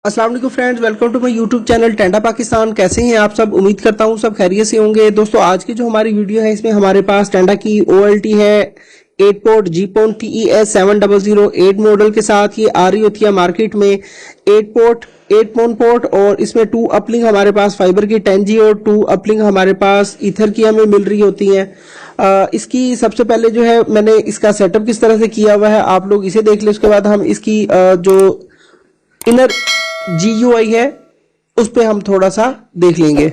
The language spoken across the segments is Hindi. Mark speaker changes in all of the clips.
Speaker 1: अस्सलाम वालेकुम friends, welcome to my YouTube channel टेंडा पाकिस्तान। कैसे हैं आप सब? उम्मीद करता हूं सब खैरियत से होंगे। दोस्तों, आज की जो हमारी वीडियो है इसमें हमारे पास टेंडा की OLT है 8 पोर्ट जीपोन TES 7008 मॉडल के साथ। ये आ रही होती है मार्केट में 8 पोर्ट 8 मोन पोर्ट, और इसमें 2 अपलिंक हमारे पास फाइबर की 10G और 2 अपलिंक हमारे पास ईथर की हमें मिल रही होती हैं। इसकी सबसे पहले जो है मैंने इसका सेटअप किस तरह से किया हुआ है आप लोग इसे देख लें। उसके बाद हम इसकी जो इनर GUI है उस पे हम थोड़ा सा देख लेंगे।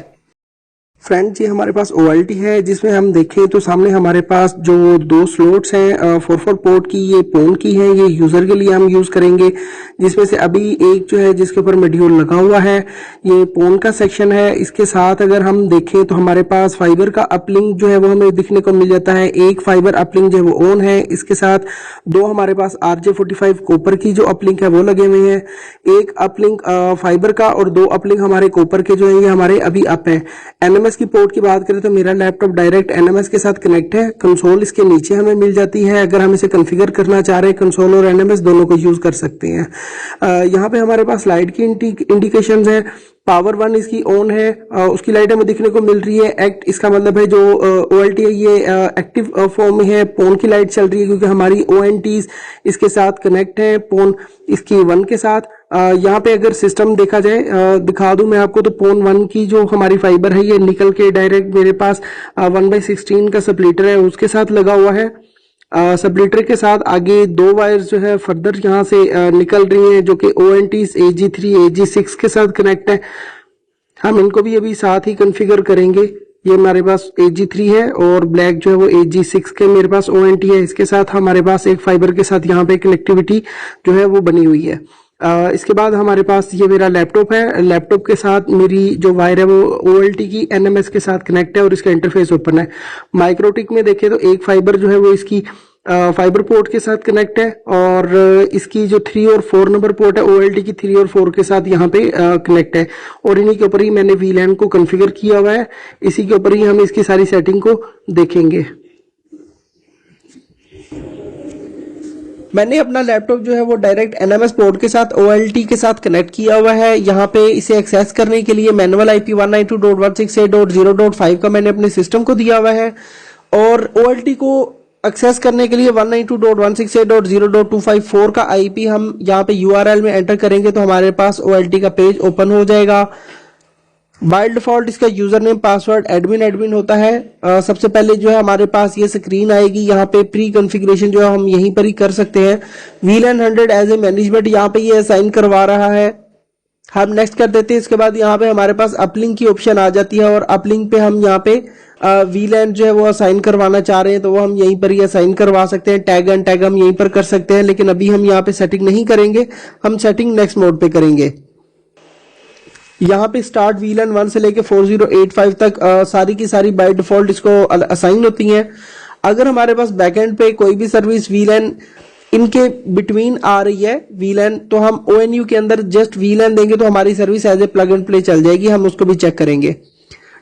Speaker 1: फ्रेंड्स, ये हमारे पास OLT है जिसमें हम देखें तो सामने हमारे पास जो 2 स्लॉट्स हैं 4 पोर्ट की, ये पोन की है। ये यूजर के लिए हम यूज करेंगे, जिसमें से अभी एक जो है जिसके ऊपर मॉड्यूल लगा हुआ है ये पोन का सेक्शन है। इसके साथ अगर हम देखें तो हमारे पास फाइबर का अपलिंक जो है वो हमें दिखने को मिल जाता है। एक फाइबर अपलिंक जो है वो ऑन है। इसके साथ 2 हमारे पास RJ45 कॉपर की जो अपलिंक है वो लगे हुए हैं। एक अपलिंक फाइबर का और 2 अपलिंक हमारे कॉपर के जो है ये हमारे अभी अप है। NMS की पोर्ट की बात करें तो मेरा लैपटॉप डायरेक्ट NMS के साथ कनेक्ट है। कंसोल इसके नीचे हमें मिल जाती है। अगर हम इसे कॉन्फ़िगर करना चाह रहे हैं कंसोल और NMS दोनों को यूज कर सकते हैं। यहाँ पे हमारे पास लाइट की इंडिकेशंस है। पावर 1 इसकी ऑन है, उसकी लाइट हमें दिखने को मिल रही है। एक्ट इसका मतलब है जो OLT है ये एक्टिव फॉर्म में है। पोन की लाइट चल रही है क्योंकि हमारी ONTs इसके साथ कनेक्ट है पोन इसकी 1 के साथ। यहाँ पे अगर सिस्टम देखा जाए दिखा दूं मैं आपको तो पोन 1 की जो हमारी फाइबर है ये निकल के डायरेक्ट मेरे पास 1/16 का स्प्लिटर है उसके साथ लगा हुआ है। स्प्लिटर के साथ आगे 2 वायर्स जो है फर्दर यहाँ से निकल रही हैं जो कि ONTs AG3 AG6 के साथ कनेक्ट है। हम इनको भी अभी साथ ही कॉन्फ़िगर करेंगे। ये हमारे पास AG3 है और ब्लैक जो है वो AG6 के मेरे पास ONT है। इसके साथ हमारे पास एक फाइबर के साथ यहाँ पे कनेक्टिविटी जो है वो बनी हुई है। इसके बाद हमारे पास ये मेरा लैपटॉप है। लैपटॉप के साथ मेरी जो वायर है वो OLT की NMS के साथ कनेक्ट है और इसका इंटरफेस ओपन है। माइक्रोटिक में देखें तो एक फाइबर जो है वो इसकी फाइबर पोर्ट के साथ कनेक्ट है और इसकी जो 3 और 4 नंबर पोर्ट है OLT की 3 और 4 के साथ यहाँ पे कनेक्ट है। और इन्हीं के ऊपर ही मैंने VLAN को कॉन्फ़िगर किया हुआ है। इसी के ऊपर ही हम इसकी सारी सेटिंग को देखेंगे। मैंने अपना लैपटॉप जो है वो डायरेक्ट NMS पोर्ट के साथ OLT के साथ कनेक्ट किया हुआ है। यहाँ पे इसे एक्सेस करने के लिए मैनुअल IP 192.168.0.5 का मैंने अपने सिस्टम को दिया हुआ है, और OLT को एक्सेस करने के लिए 192.168.0.254 का IP हम यहाँ पे URL में एंटर करेंगे तो हमारे पास OLT का पेज ओपन हो जाएगा। बाय डिफॉल्ट इसका यूजर नेम पासवर्ड एडमिन होता है। सबसे पहले जो है हमारे पास ये स्क्रीन आएगी। यहाँ पे प्री कॉन्फ़िगरेशन जो है हम यहीं पर ही कर सकते हैं। VLAN 100 एज ए मैनेजमेंट यहाँ पे ये असाइन करवा रहा है। हम नेक्स्ट कर देते हैं। इसके बाद यहाँ पे हमारे पास अपलिंक की ऑप्शन आ जाती है और अपलिंक पे हम यहाँ पे VLAN जो है वो असाइन करवाना चाह रहे हैं तो वो हम यहीं पर ही असाइन करवा सकते हैं। टैग एंड टैग हम यहीं पर कर सकते हैं, लेकिन अभी हम यहाँ पे सेटिंग नहीं करेंगे, हम सेटिंग नेक्स्ट मोड पे करेंगे। यहाँ पे स्टार्ट VLAN 1 से लेके 4085 तक सारी की सारी बाय डिफॉल्ट इसको असाइन होती हैं। अगर हमारे पास बैकएंड पे कोई भी सर्विस VLAN इनके बिटवीन आ रही है VLAN, तो हम ONU के अंदर जस्ट VLAN देंगे तो हमारी service as a plug and play चल जाएगी। हम उसको भी चेक करेंगे।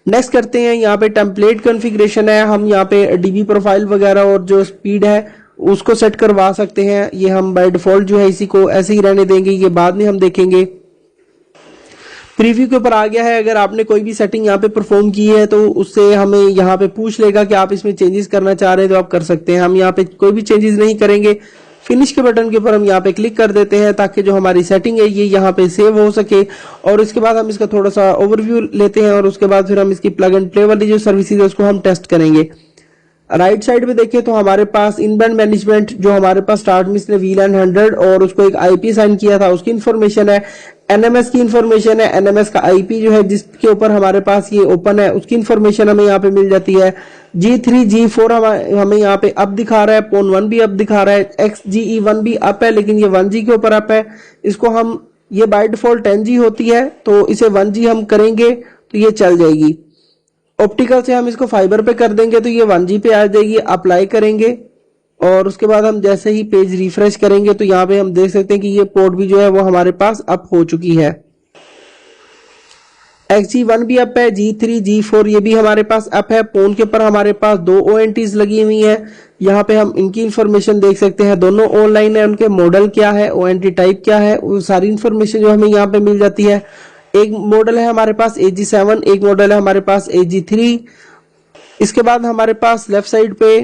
Speaker 1: नेक्स्ट करते हैं। यहाँ पे टेम्पलेट कॉन्फ़िगरेशन है। हम यहाँ पे DB प्रोफाइल वगैरह और जो स्पीड है उसको सेट करवा सकते हैं। ये हम बाय डिफॉल्ट जो है इसी को ऐसे ही रहने देंगे, ये बाद में हम देखेंगे। प्रीव्यू के ऊपर आ गया है। अगर आपने कोई भी सेटिंग यहाँ पे परफॉर्म की है तो उससे हमें यहाँ पे पूछ लेगा कि आप इसमें चेंजेस करना चाह रहे हैं तो आप कर सकते हैं। हम यहाँ पे कोई भी चेंजेस नहीं करेंगे। फिनिश के बटन के ऊपर हम यहाँ पे क्लिक कर देते हैं ताकि जो हमारी सेटिंग है ये यहाँ पे सेव हो सके। और इसके बाद हम इसका थोड़ा सा ओवरव्यू लेते हैं और उसके बाद फिर हम इसकी प्लग एंड प्ले वाली जो सर्विसेज है उसको हम टेस्ट करेंगे। राइट साइड पे देखें तो हमारे पास इनबाउंड मैनेजमेंट जो हमारे पास स्टार्ट में इसने VLAN 100 और उसको एक IP साइन किया था उसकी इन्फॉर्मेशन है। NMS की इन्फॉर्मेशन है। NMS का IP जो है जिसके ऊपर हमारे पास ये ओपन है उसकी इन्फॉर्मेशन हमें यहाँ पे मिल जाती है। G3 G4 हमें यहाँ पे अप दिखा रहा है। पोन 1 भी अप दिखा रहा है। XGE1 भी अप है, लेकिन ये 1G के ऊपर अप है। इसको हम ये बाय डिफॉल्ट 10G होती है तो इसे 1G हम करेंगे तो ये चल जाएगी। ऑप्टिकल से हम इसको फाइबर पे कर देंगे तो ये 1G पे आ जाएगी। अप्लाई करेंगे और उसके बाद हम जैसे ही पेज रिफ्रेश करेंगे तो यहाँ पे हम देख सकते हैं कि ये पोर्ट भी जो है वो हमारे पास अप हो चुकी है। XG1 भी अप है, G3 G4 ये भी हमारे पास अप है। फोन के ऊपर हमारे पास दो ONTs लगी हुई है, यहाँ पे हम इनकी इंफॉर्मेशन देख सकते हैं, दोनों ऑनलाइन है, उनके मॉडल क्या है, ONT टाइप क्या है, वो सारी इंफॉर्मेशन जो हमें यहाँ पे मिल जाती है। एक मॉडल है हमारे पास AG7, एक मॉडल है हमारे पास AG3। इसके बाद हमारे पास लेफ्ट साइड पे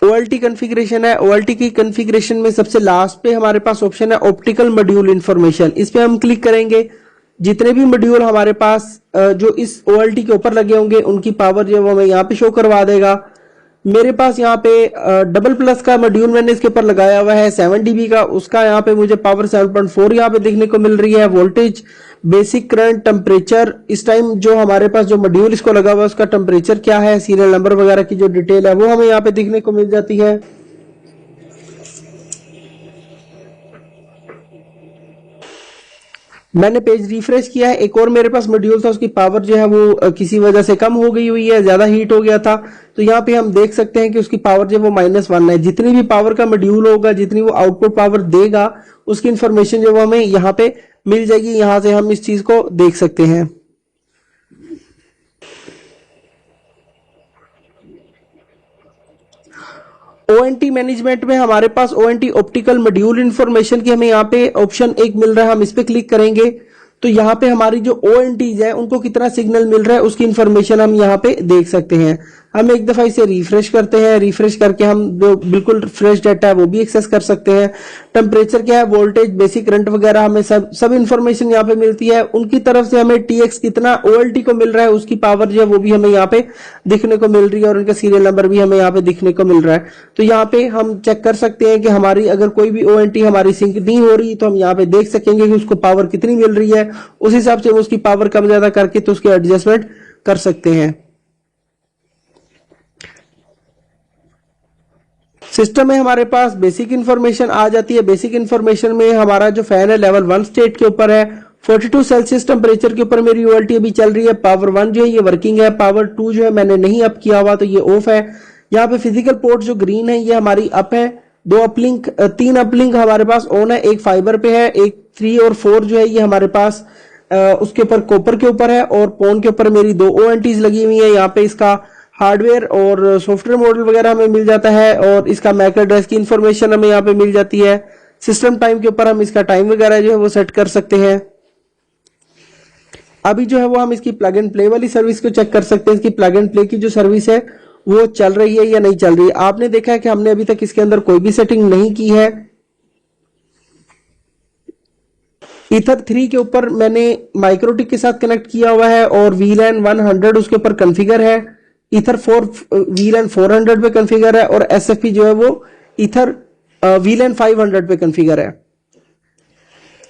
Speaker 1: OLT कॉन्फ़िगरेशन है। OLT की कॉन्फ़िगरेशन में सबसे लास्ट पे हमारे पास ऑप्शन है ऑप्टिकल मॉड्यूल इंफॉर्मेशन। इस पे हम क्लिक करेंगे, जितने भी मॉड्यूल हमारे पास जो इस OLT के ऊपर लगे होंगे उनकी पावर जो है वो हमें यहाँ पे शो करवा देगा। मेरे पास यहाँ पे डबल प्लस का मॉड्यूल मैंने इसके ऊपर लगाया हुआ है 7 dB का, उसका यहाँ पे मुझे पावर 7.4 यहाँ पे देखने को मिल रही है। वोल्टेज, बेसिक करंट, टेम्परेचर, इस टाइम जो हमारे पास जो मॉड्यूल इसको लगा हुआ है उसका टेम्परेचर क्या है, सीरियल नंबर वगैरह की जो डिटेल है वो हमें यहाँ पे देखने को मिल जाती है। मैंने पेज रिफ्रेश किया है, एक और मेरे पास मॉड्यूल था, उसकी पावर जो है वो किसी वजह से कम हो गई हुई है, ज्यादा हीट हो गया था, तो यहाँ पे हम देख सकते हैं कि उसकी पावर जो है वो -1 है। जितनी भी पावर का मॉड्यूल होगा, जितनी वो आउटपुट पावर देगा, उसकी इंफॉर्मेशन जो वो हमें यहाँ पे मिल जाएगी। यहाँ से हम इस चीज को देख सकते हैं। ONT मैनेजमेंट में हमारे पास ONT ऑप्टिकल मॉड्यूल इंफॉर्मेशन की हमें यहाँ पे ऑप्शन एक मिल रहा है, हम इस पे क्लिक करेंगे तो यहाँ पे हमारी जो ONTs है उनको कितना सिग्नल मिल रहा है उसकी इंफॉर्मेशन हम यहाँ पे देख सकते हैं। हम एक दफा इसे रिफ्रेश करते हैं, रिफ्रेश करके हम जो बिल्कुल फ्रेश डाटा है वो भी एक्सेस कर सकते हैं। टेम्परेचर क्या है, वोल्टेज, बेसिक करंट वगैरह हमें सब इंफॉर्मेशन यहाँ पे मिलती है। उनकी तरफ से हमें TX कितना OLT को मिल रहा है उसकी पावर जो है वो भी हमें यहाँ पे दिखने को मिल रही है, और उनका सीरियल नंबर भी हमें यहाँ पे दिखने को मिल रहा है। तो यहाँ पे हम चेक कर सकते हैं कि हमारी अगर कोई भी ONT हमारी सिंक नहीं हो रही तो हम यहाँ पे देख सकेंगे कि उसको पावर कितनी मिल रही है, उस हिसाब से उसकी पावर कम ज्यादा करके तो उसके एडजस्टमेंट कर सकते हैं। सिस्टम में हमारे पास बेसिक इंफॉर्मेशन आ जाती है। बेसिक इंफॉर्मेशन में हमारा जो फैन है लेवल 1 स्टेट के ऊपर है, 42 सेल्सियस टेम्परेचर के ऊपर मेरी OLT अभी चल रही है। पावर 1 जो है ये वर्किंग है, पावर 2 जो है मैंने नहीं अप किया हुआ तो ये ऑफ है। यहाँ पे फिजिकल पोर्ट जो ग्रीन है ये हमारी अप है, 3 अपलिंक हमारे पास ऑन है, एक फाइबर पे है, एक 3 और 4 जो है ये हमारे पास उसके ऊपर कॉपर के ऊपर है, और पोन के ऊपर मेरी 2 ONTs लगी हुई है। यहाँ पे इसका हार्डवेयर और सॉफ्टवेयर मॉडल वगैरह हमें मिल जाता है, और इसका मैक एड्रेस की इंफॉर्मेशन हमें यहाँ पे मिल जाती है। सिस्टम टाइम के ऊपर हम इसका टाइम वगैरह जो है वो सेट कर सकते हैं। अभी जो है वो हम इसकी प्लग एंड प्ले वाली सर्विस को चेक कर सकते हैं। इसकी प्लग एंड प्ले की जो सर्विस है वो चल रही है या नहीं चल रही है। आपने देखा है कि हमने अभी तक इसके अंदर कोई भी सेटिंग नहीं की है। ईथर 3 के ऊपर मैंने माइक्रोटिक के साथ कनेक्ट किया हुआ है, और VLAN 100 उसके ऊपर कॉन्फ़िगर है। ईथर 4 VLAN 400 पे कॉन्फ़िगर है, और SFP जो है वो ईथर VLAN 500 पे कॉन्फ़िगर है।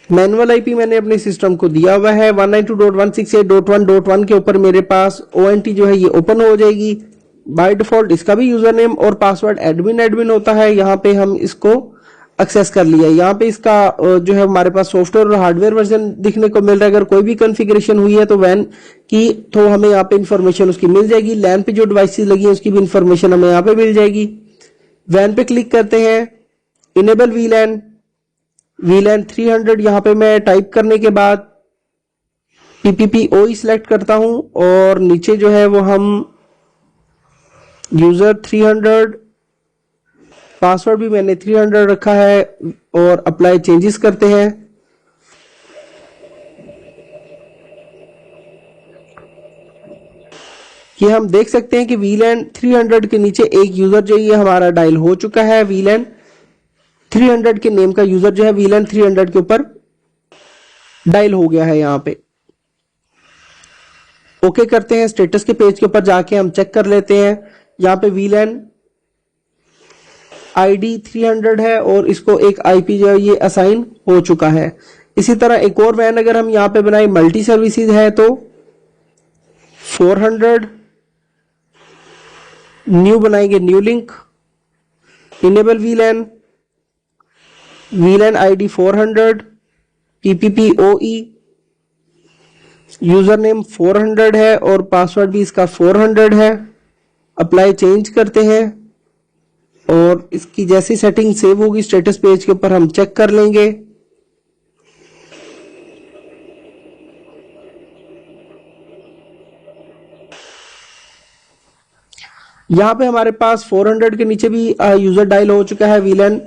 Speaker 1: मैनुअल IP मैंने अपने सिस्टम को दिया हुआ है 192.168.1.1 के ऊपर मेरे पास ONT जो है ये ओपन हो जाएगी। बाय डिफॉल्ट इसका भी यूजर नेम और पासवर्ड एडमिन होता है। यहाँ पे हम इसको एक्सेस कर लिया। यहाँ पे इसका जो है हमारे पास सॉफ्टवेयर और हार्डवेयर वर्जन दिखने को मिल रहा है। अगर कोई भी कॉन्फ़िगरेशन हुई है तो वैन की तो हमें यहाँ पे इंफॉर्मेशन उसकी मिल जाएगी। लैन पे जो डिवाइसेस लगी है उसकी भी इंफॉर्मेशन हमें यहाँ पे मिल जाएगी। वैन पे क्लिक करते हैं, इनेबल VLAN 300 यहाँ पे मैं टाइप करने के बाद PPPoE सिलेक्ट करता हूं, और नीचे जो है वो हम यूजर 300, पासवर्ड भी मैंने 300 रखा है, और अप्लाई चेंजेस करते हैं। ये हम देख सकते हैं कि VLAN 300 के नीचे एक यूजर जो ये हमारा डायल हो चुका है। VLAN 300 के नेम का यूजर जो है VLAN 300 के ऊपर डायल हो गया है। यहाँ पे ओके करते हैं। स्टेटस के पेज के ऊपर जाके हम चेक कर लेते हैं। यहाँ पे VLAN ID 300 है, और इसको एक IP जो है ये असाइन हो चुका है। इसी तरह एक और वैन अगर हम यहाँ पे बनाए मल्टी सर्विसेज है तो 400 न्यू बनाएंगे, new link, enable VLAN ID 400, PPPoE, user name 400 है और पासवर्ड भी इसका 400 है। अप्लाई चेंज करते हैं, और इसकी जैसी सेटिंग सेव होगी स्टेटस पेज के ऊपर हम चेक कर लेंगे। यहाँ पे हमारे पास 400 के नीचे भी यूजर डायल हो चुका है, VLAN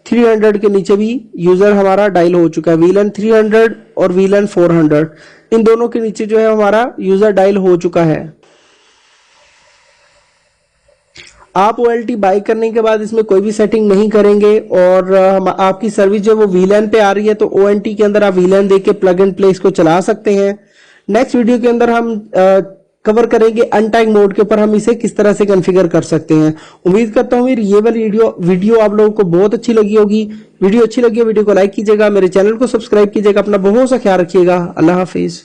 Speaker 1: 300 के नीचे भी यूजर हमारा डायल हो चुका है। VLAN 300 और VLAN 400 इन दोनों के नीचे जो है हमारा यूजर डायल हो चुका है। आप OLT बाय करने के बाद इसमें कोई भी सेटिंग नहीं करेंगे और आपकी सर्विस जो वो VLAN पे आ रही है, तो ONT के अंदर आप VLAN देके प्लग एंड प्ले इसको चला सकते हैं। नेक्स्ट वीडियो के अंदर हम कवर करेंगे अनटैग मोड के ऊपर हम इसे किस तरह से कॉन्फ़िगर कर सकते हैं। उम्मीद करता हूँ मेरी ये वाली वीडियो आप लोगों को बहुत अच्छी लगी होगी। वीडियो अच्छी लगी है, वीडियो को लाइक कीजिएगा, मेरे चैनल को सब्सक्राइब कीजिएगा, अपना बहुत सा ख्याल रखिएगा। अल्लाह हाफिज।